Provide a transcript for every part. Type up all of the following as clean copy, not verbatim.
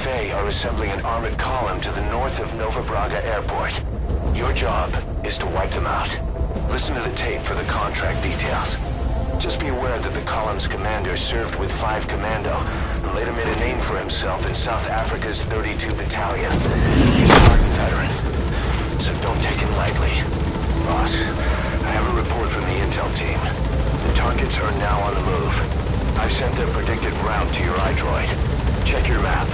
Faye are assembling an armored column to the north of Nova Braga Airport. Your job is to wipe them out. Listen to the tape for the contract details. Just be aware that the column's commander served with 5 Commando and later made a name for himself in South Africa's 32 Battalion. He's a hardened veteran, so don't take him lightly. Boss, I have a report from the intel team. The targets are now on the move. I've sent their predicted route to your iDroid. Check your map.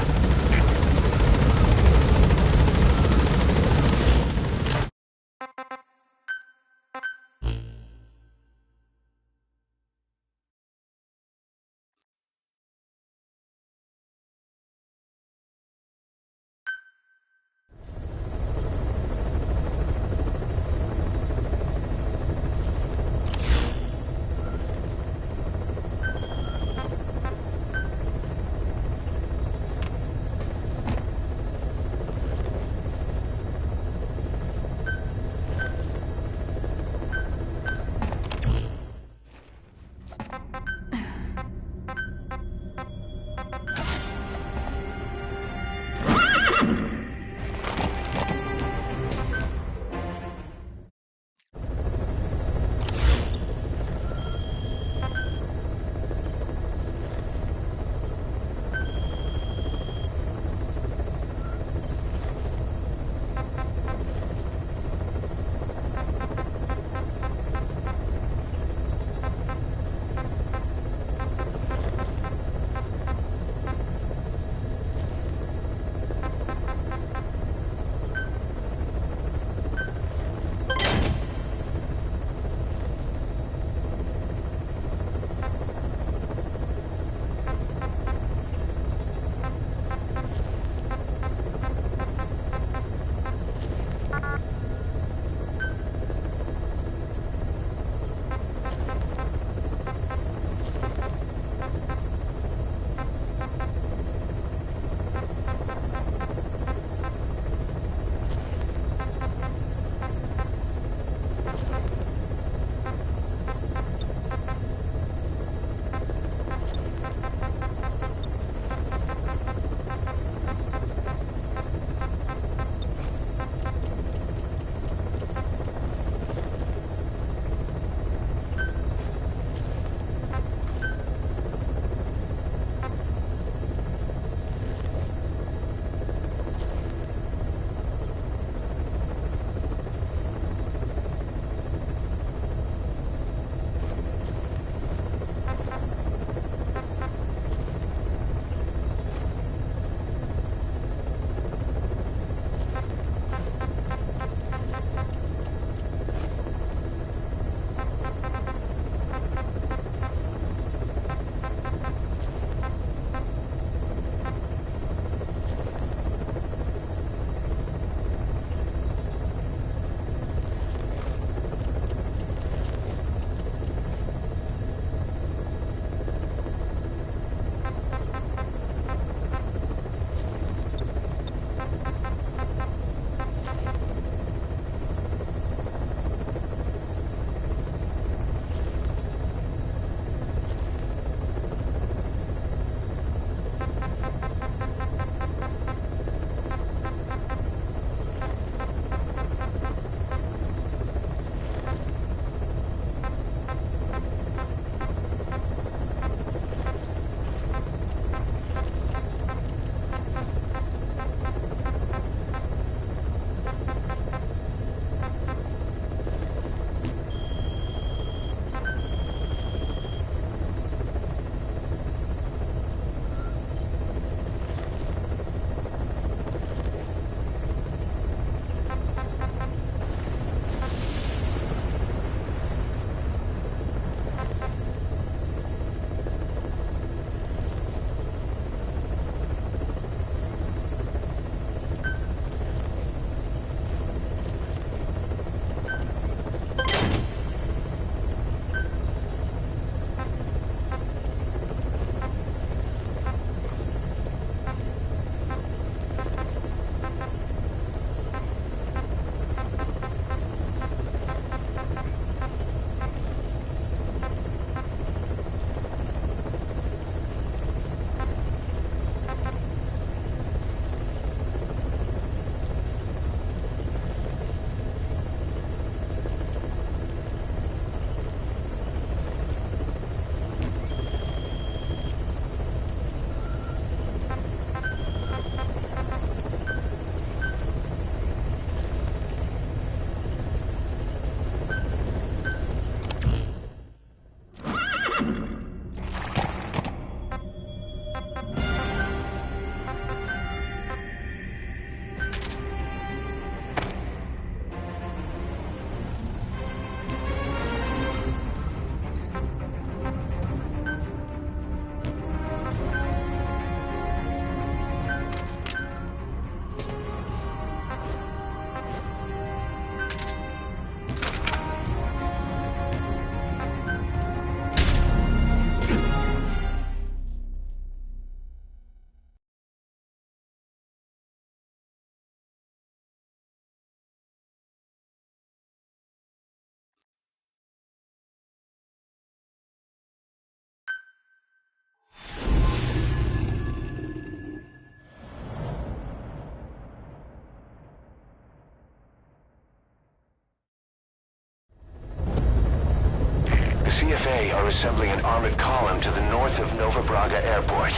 assembling an armored column to the north of Nova Braga Airport.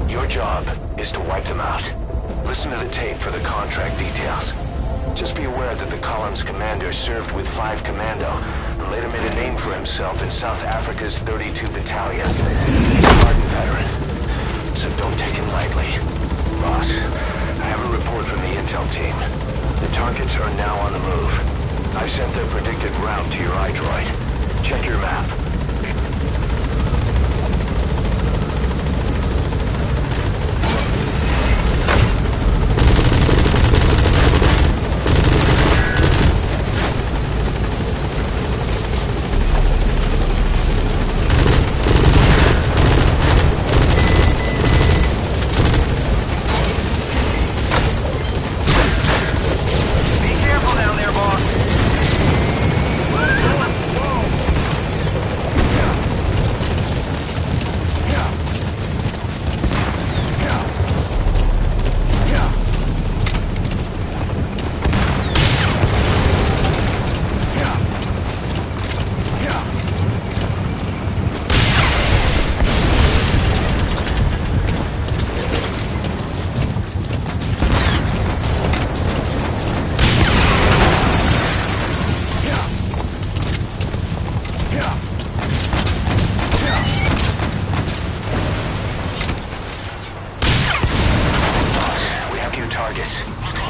Your job is to wipe them out. Listen to the tape for the contract details. Just be aware that the column's commander served with 5 Commando and later made a name for himself in South Africa's 32 Battalion. He's a hardened veteran, so don't take him lightly. Boss, I have a report from the intel team. The targets are now on the move. I've sent their predicted route to your iDroid. Check your map.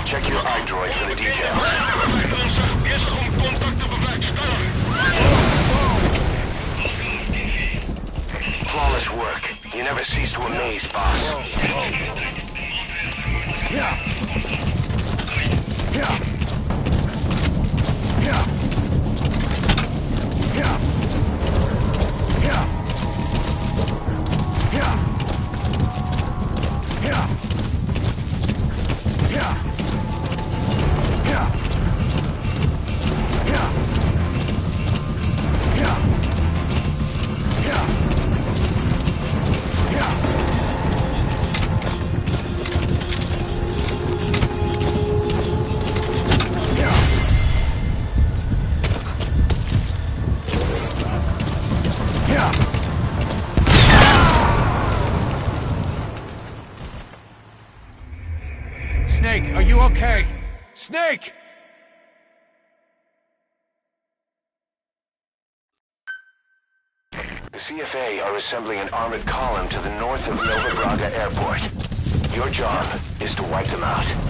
Check your iDroid for the details. Flawless work. You never cease to amaze, boss. Snake, are you okay? Snake! The CFA are assembling an armored column to the north of Nova Braga Airport. Your job is to wipe them out.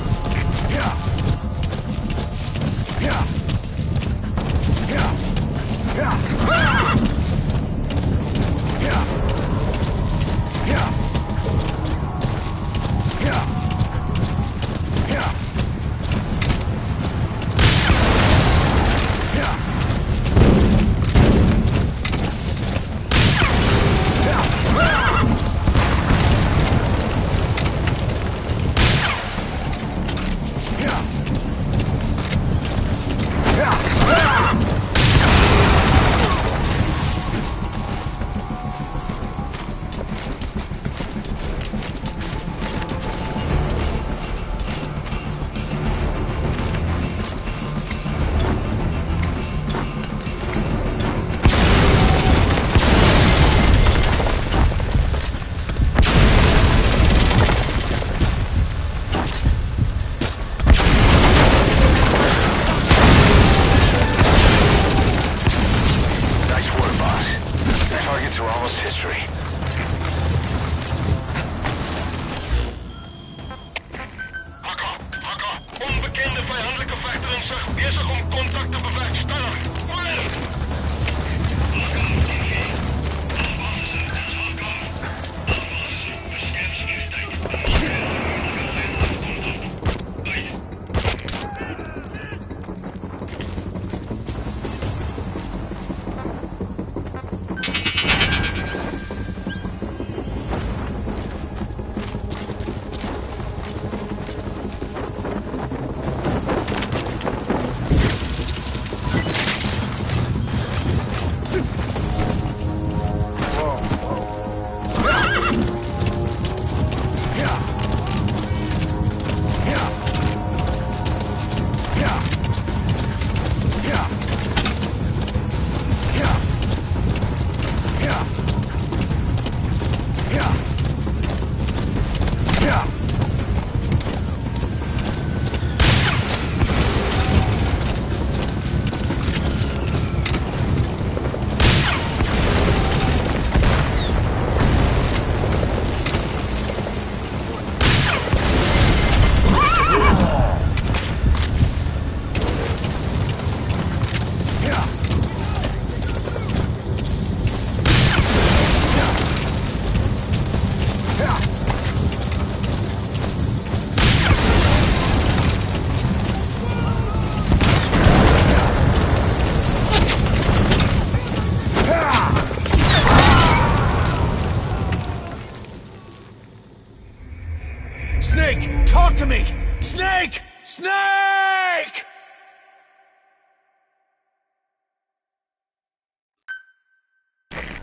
Snake, talk to me! Snake! Snake!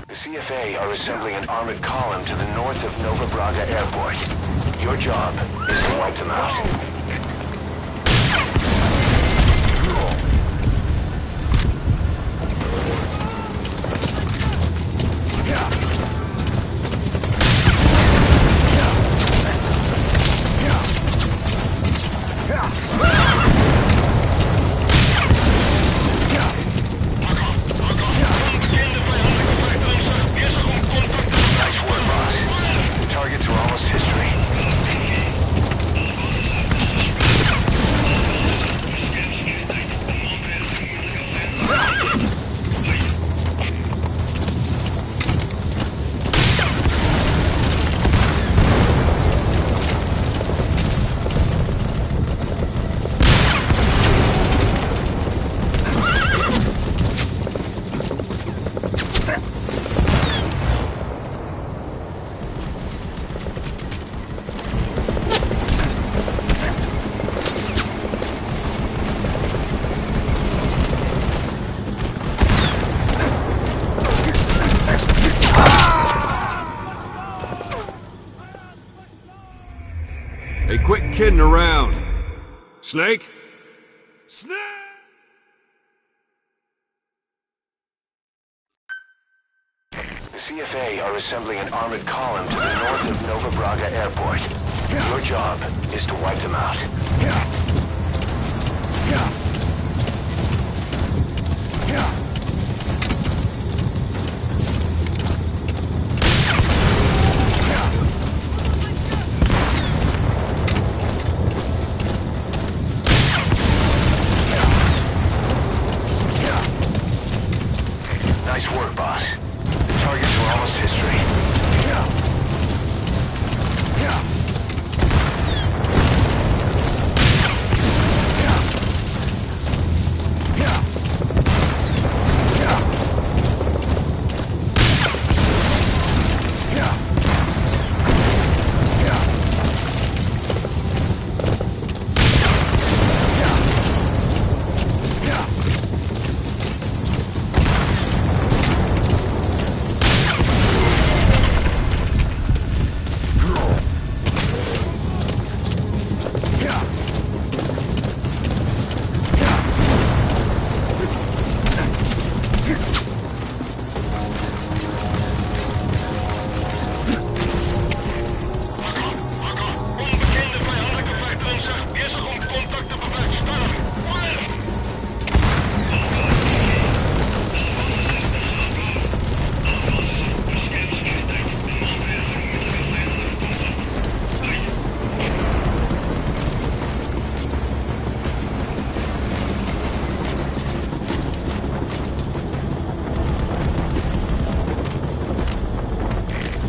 The CFA are assembling an armored column to the north of Nova Braga Airport. Your job is to wipe them out. Hey, quit kidding around. Snake? Snake! The CFA are assembling an armored column to the north of Nova Braga Airport. Your job is to wipe them out. Nice work, boss. The targets were almost history.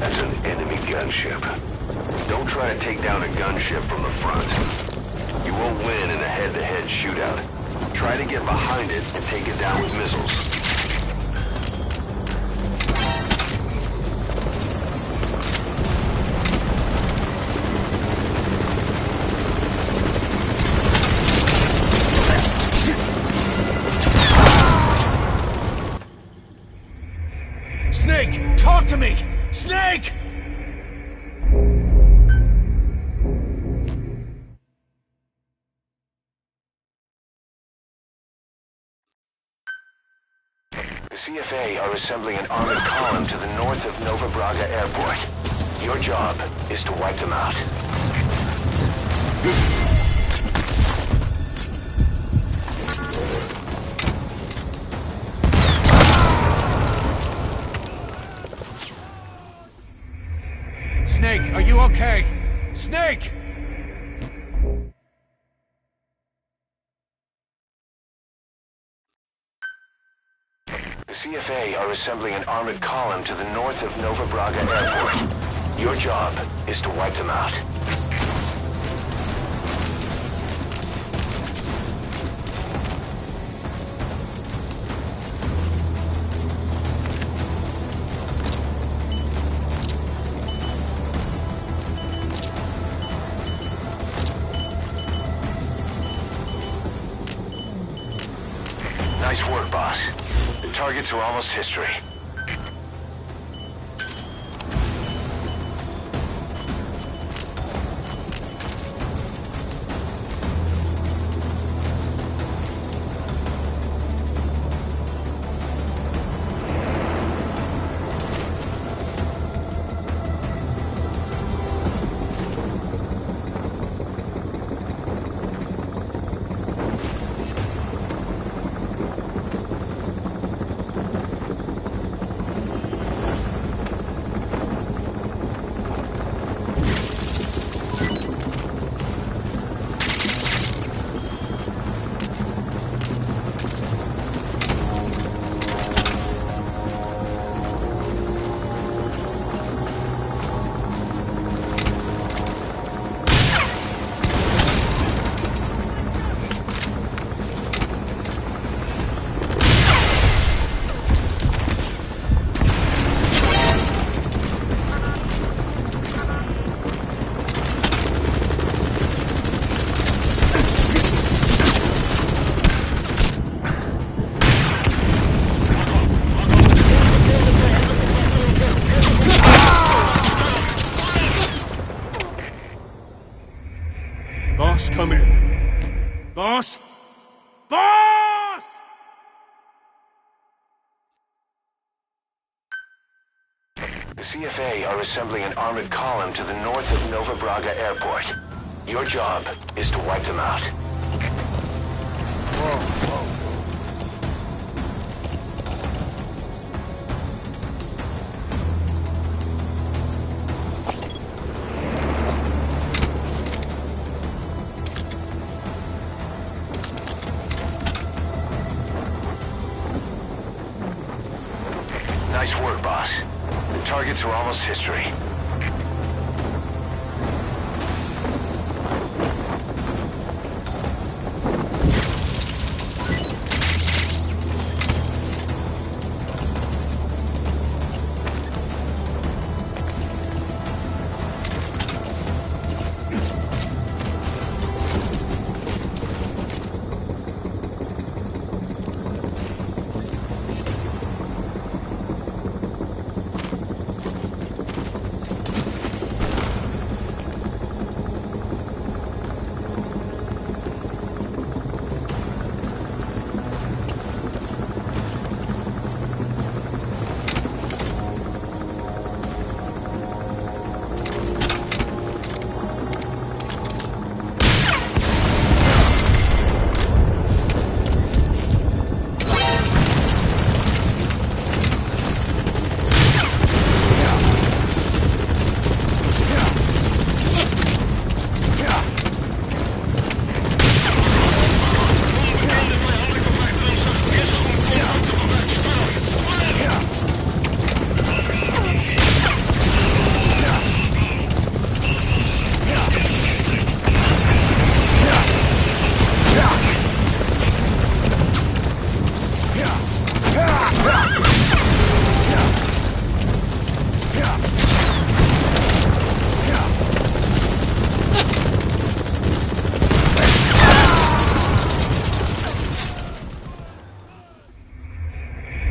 That's an enemy gunship. Don't try to take down a gunship from the front. You won't win in a head-to-head shootout. Try to get behind it and take it down with missiles. Snake, talk to me! Snake! The CFA are assembling an armored column to the north of Nova Braga Airport. Your job is to wipe them out. Snake, are you okay? Snake! The CFA are assembling an armored column to the north of Nova Braga Airport. Your job is to wipe them out. targets are almost history. Boss, come in. Boss? Boss! The CFA are assembling an armored column to the north of Nova Braga Airport. Your job is to wipe them out. Nice work, boss. The targets are almost history.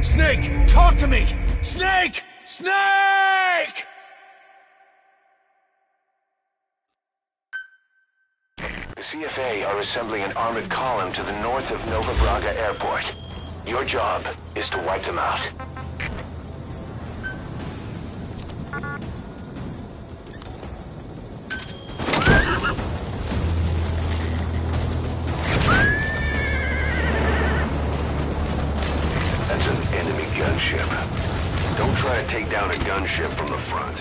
Snake, talk to me! Snake! Snake! The CFA are assembling an armored column to the north of Nova Braga Airport. Your job is to wipe them out. That's an enemy gunship. Don't try to take down a gunship from the front.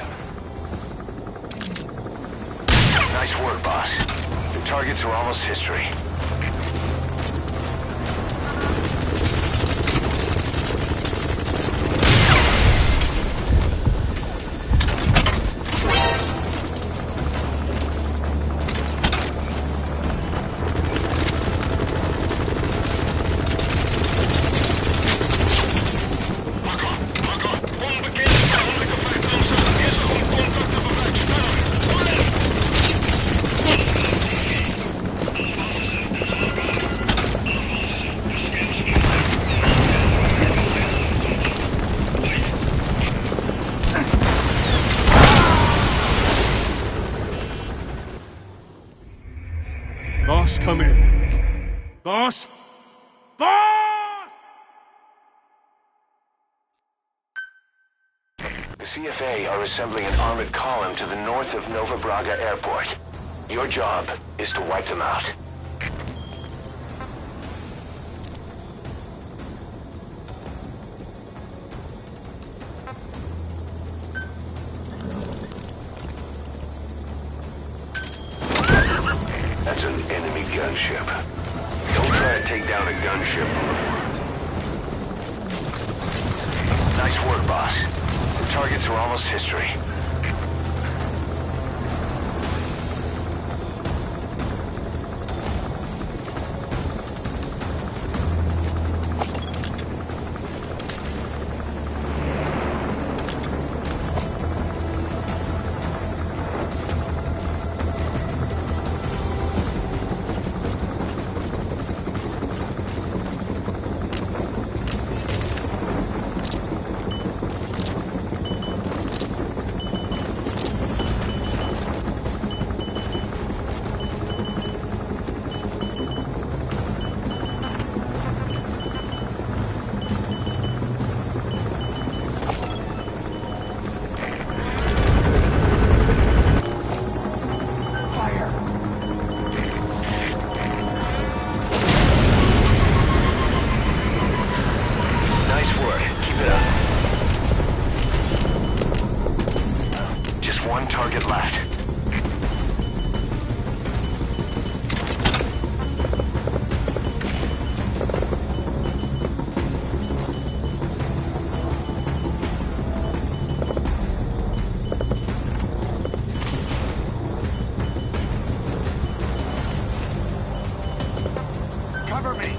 Nice work, boss. The targets are almost history. Boss, come in. Boss? Boss! The CFA are assembling an armored column to the north of Nova Braga Airport. Your job is to wipe them out. That's an enemy gunship. Don't try to take down a gunship. Nice work, boss. The targets are almost history. Nice work. Keep it up. Just one target left. Cover me!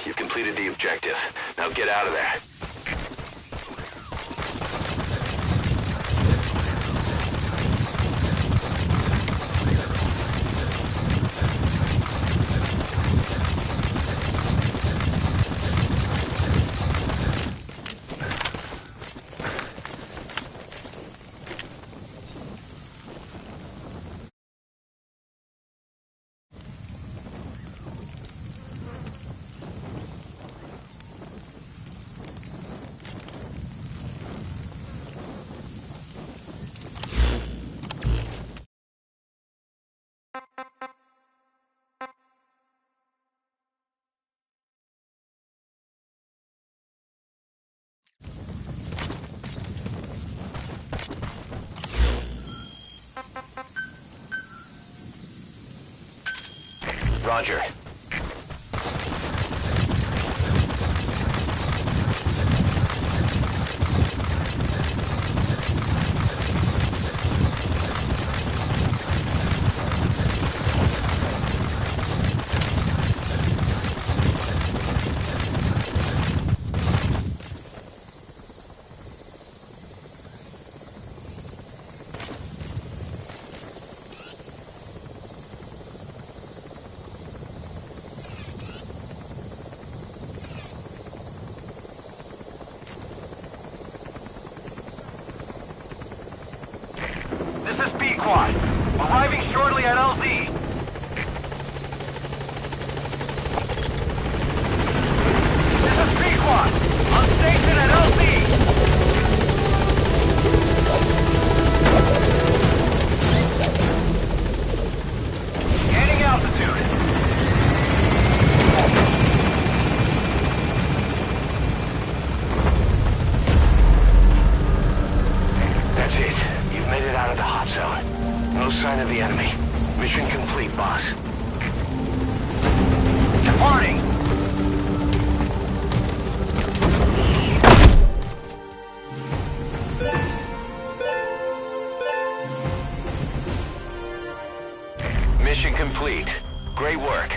You've completed the objective. Now get out of there. Roger. This is B-Quad. Arriving shortly at LZ. This is B-Quad. On station at LZ. Gaining altitude. That's it. You've made it out of the hot zone. No sign of the enemy. Mission complete, boss. Departing! Mission complete. Great work.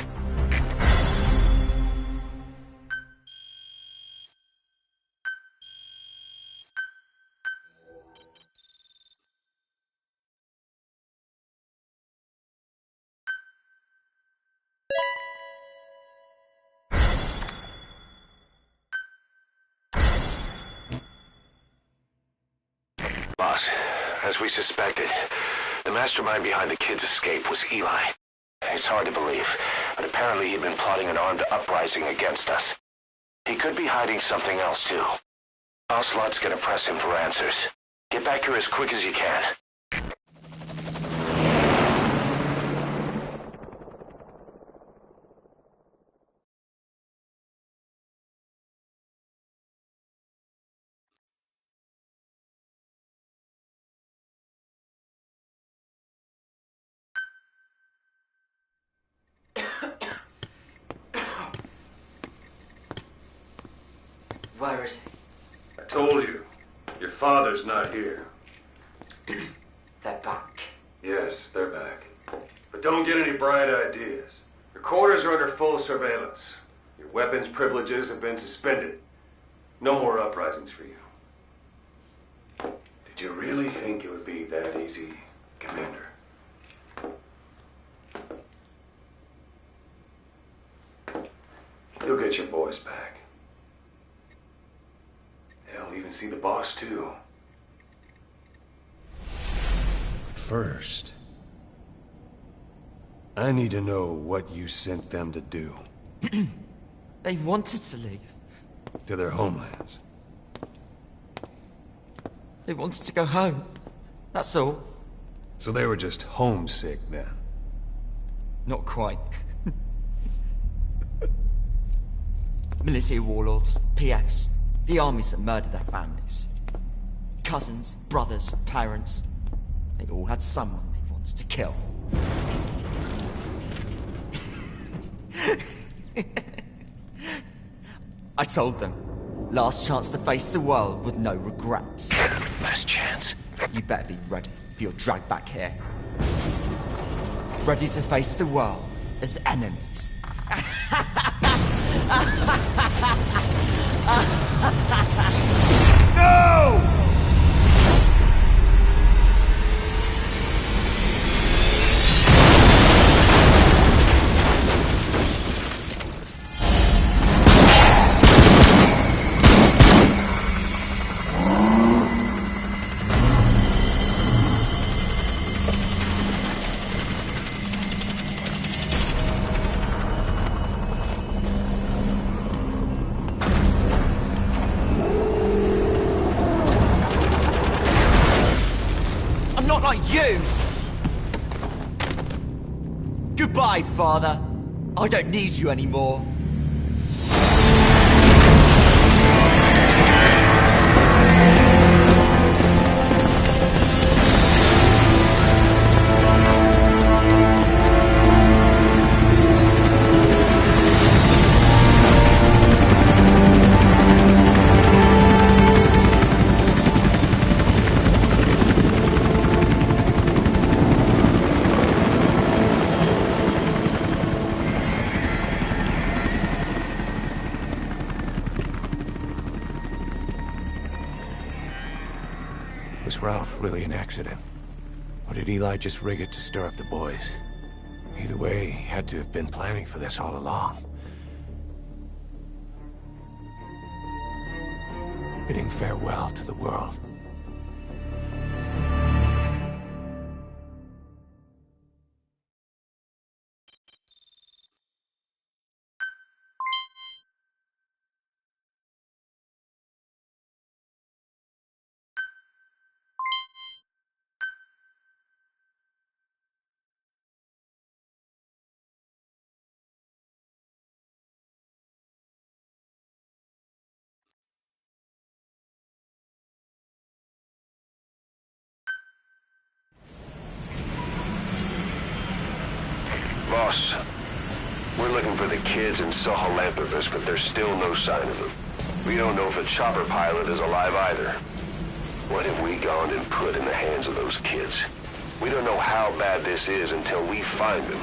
Boss, as we suspected, the mastermind behind the kid's escape was Eli. It's hard to believe, but apparently he'd been plotting an armed uprising against us. He could be hiding something else, too. Ocelot's gonna press him for answers. Get back here as quick as you can. Where is I told you. Your father's not here. he? They're back. Yes, they're back. But don't get any bright ideas. Your quarters are under full surveillance. Your weapons privileges have been suspended. No more uprisings for you. Did you really think it would be that easy, Commander? You'll get your boys back. Hell, even see the boss, too. But first, I need to know what you sent them to do. They wanted to leave. To their homelands. They wanted to go home. That's all. So they were just homesick then. Not quite. Militia warlords, PFs, the armies that murdered their families. Cousins, brothers, parents. They all had someone they wanted to kill. I told them, last chance to face the world with no regrets. Last chance? You better be ready for your drag back here. Ready to face the world as enemies. Goodbye, Father. I don't need you anymore. Was Ralph really an accident? Or did Eli just rig it to stir up the boys? Either way, he had to have been planning for this all along. Bidding farewell to the world. Boss, we're looking for the kids in Sahelanthropus, but there's still no sign of them. We don't know if the chopper pilot is alive either. What have we gone and put in the hands of those kids? We don't know how bad this is until we find them.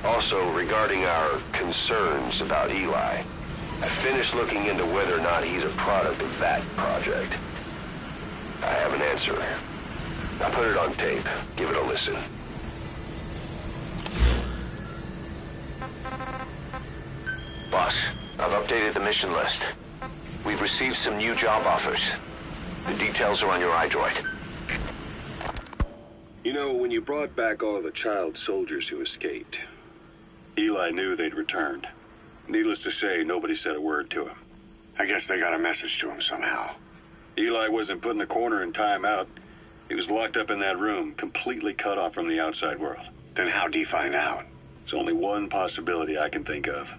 Also, regarding our concerns about Eli, I finished looking into whether or not he's a product of that project. I have an answer. I put it on tape. Give it a listen. Boss, I've updated the mission list. We've received some new job offers. The details are on your iDroid. You know, when you brought back all the child soldiers who escaped, Eli knew they'd returned. Needless to say, nobody said a word to him. I guess they got a message to him somehow. Eli wasn't put in a corner in timeout. He was locked up in that room, completely cut off from the outside world. Then how'd he find out? There's only one possibility I can think of.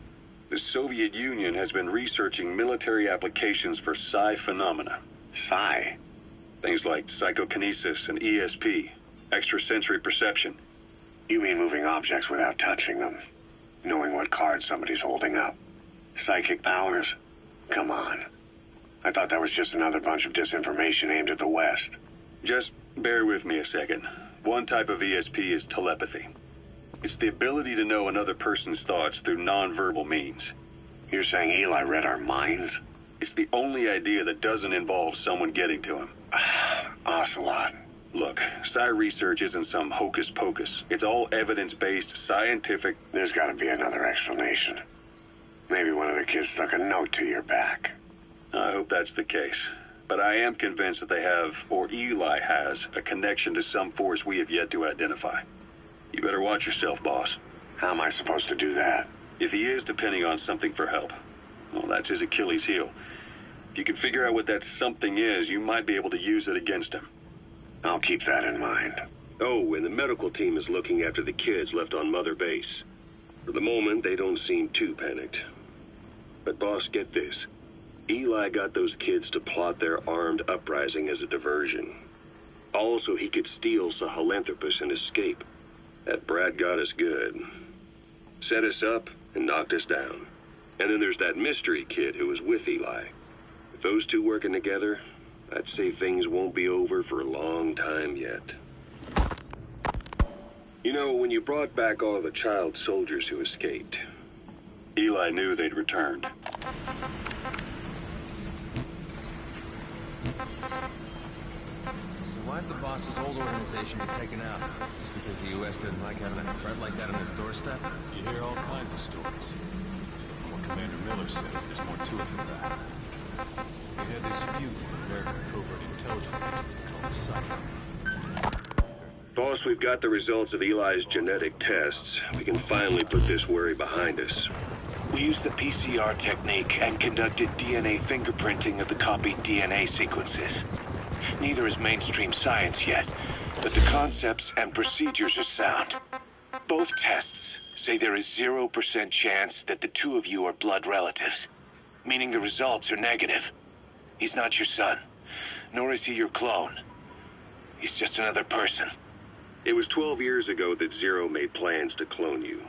The Soviet Union has been researching military applications for psi phenomena. Psi? Things like psychokinesis and ESP, extrasensory perception. You mean moving objects without touching them? Knowing what card somebody's holding up? Psychic powers? Come on. I thought that was just another bunch of disinformation aimed at the West. Just bear with me a second. One type of ESP is telepathy. It's the ability to know another person's thoughts through non-verbal means. You're saying Eli read our minds? It's the only idea that doesn't involve someone getting to him. Ocelot. Look, psi research isn't some hocus pocus. It's all evidence-based, scientific... There's gotta be another explanation. Maybe one of the kids stuck a note to your back. I hope that's the case. But I am convinced that they have, or Eli has, a connection to some force we have yet to identify. You better watch yourself, boss. How am I supposed to do that? If he is depending on something for help, well, that's his Achilles heel. If you can figure out what that something is, you might be able to use it against him. I'll keep that in mind. Oh, and the medical team is looking after the kids left on Mother Base. For the moment, they don't seem too panicked. But boss, get this. Eli got those kids to plot their armed uprising as a diversion. Also, he could steal Sahelanthropus and escape. That brat got us good. Set us up and knocked us down. And then there's that mystery kid who was with Eli. With those two working together, I'd say things won't be over for a long time yet. You know, when you brought back all the child soldiers who escaped, Eli knew they'd returned. So why'd the boss's old organization get taken out? Just because the U.S. didn't like having a threat like that on his doorstep? You hear all kinds of stories. From what Commander Miller says, there's more to it than that. They had this feud with an American covert intelligence agency called Cypher. Boss, we've got the results of Eli's genetic tests. We can finally put this worry behind us. We used the PCR technique and conducted DNA fingerprinting of the copied DNA sequences. Neither is mainstream science yet, but the concepts and procedures are sound. Both tests say there is 0% chance that the two of you are blood relatives, meaning the results are negative. He's not your son, nor is he your clone. He's just another person. It was 12 years ago that Zero made plans to clone you.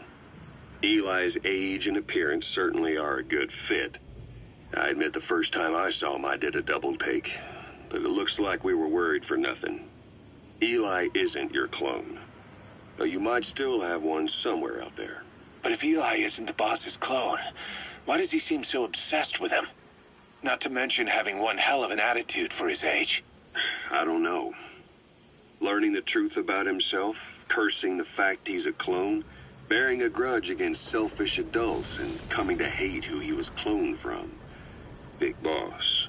Eli's age and appearance certainly are a good fit. I admit the first time I saw him I did a double take, but it looks like we were worried for nothing. Eli isn't your clone, though you might still have one somewhere out there. But if Eli isn't the boss's clone, why does he seem so obsessed with him? Not to mention having one hell of an attitude for his age. I don't know. Learning the truth about himself, cursing the fact he's a clone, bearing a grudge against selfish adults, and coming to hate who he was cloned from. Big boss.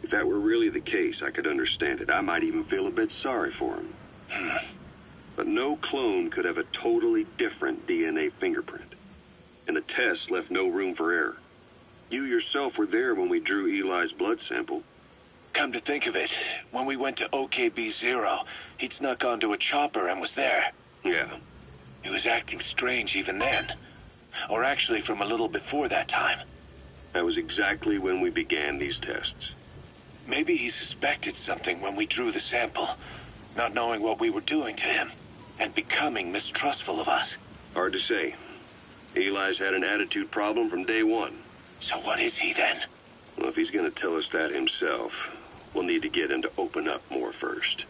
If that were really the case, I could understand it. I might even feel a bit sorry for him. But no clone could have a totally different DNA fingerprint. And the test left no room for error. You yourself were there when we drew Eli's blood sample. Come to think of it, when we went to OKB-0, he'd snuck onto a chopper and was there. Yeah. He was acting strange even then. Or actually from a little before that time. That was exactly when we began these tests. Maybe he suspected something when we drew the sample, not knowing what we were doing to him, and becoming mistrustful of us. Hard to say. Eli's had an attitude problem from day one. So what is he then? Well, if he's going to tell us that himself, we'll need to get him to open up more first.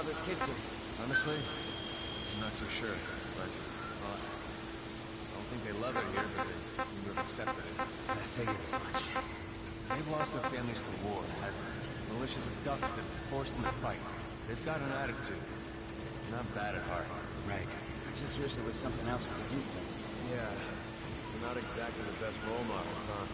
How those kids doing? Honestly, I'm not too sure. But, well, I don't think they love it here, but they seem to have accepted it. I figured as much. They've lost their families to war, had militias abducted them, forced them to fight. They've got an attitude. Not bad at heart. Right. I just wish there was something else we could do for them. Yeah, they're not exactly the best role models, huh?